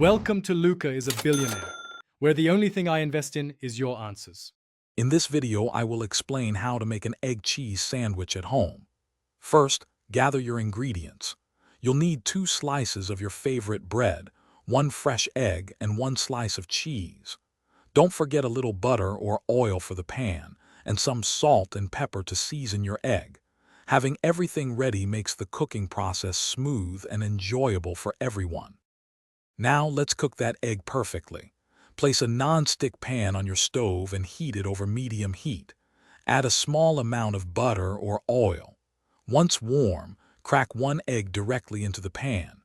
Welcome to Luca is a Billionaire, where the only thing I invest in is your answers. In this video, I will explain how to make an egg cheese sandwich at home. First, gather your ingredients. You'll need 2 slices of your favorite bread, 1 fresh egg, and 1 slice of cheese. Don't forget a little butter or oil for the pan, and some salt and pepper to season your egg. Having everything ready makes the cooking process smooth and enjoyable for everyone. Now let's cook that egg perfectly. Place a non-stick pan on your stove and heat it over medium heat. Add a small amount of butter or oil. Once warm, crack 1 egg directly into the pan.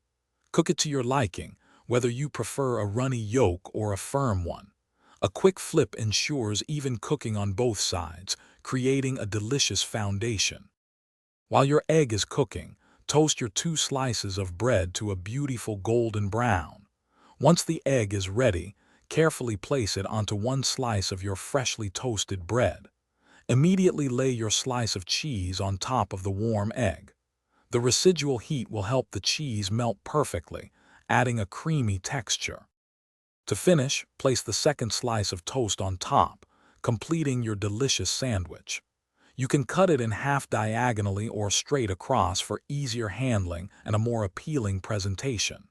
Cook it to your liking, whether you prefer a runny yolk or a firm one. A quick flip ensures even cooking on both sides, creating a delicious foundation. While your egg is cooking, toast your 2 slices of bread to a beautiful golden brown. Once the egg is ready, carefully place it onto 1 slice of your freshly toasted bread. Immediately lay your slice of cheese on top of the warm egg. The residual heat will help the cheese melt perfectly, adding a creamy texture. To finish, place the second slice of toast on top, completing your delicious sandwich. You can cut it in half diagonally or straight across for easier handling and a more appealing presentation.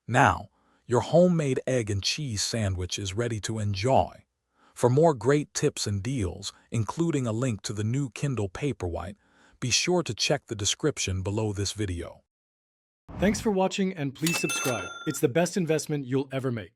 Now, your homemade egg and cheese sandwich is ready to enjoy. For more great tips and deals, including a link to the new Kindle Paperwhite, be sure to check the description below this video. Thanks for watching and please subscribe. It's the best investment you'll ever make.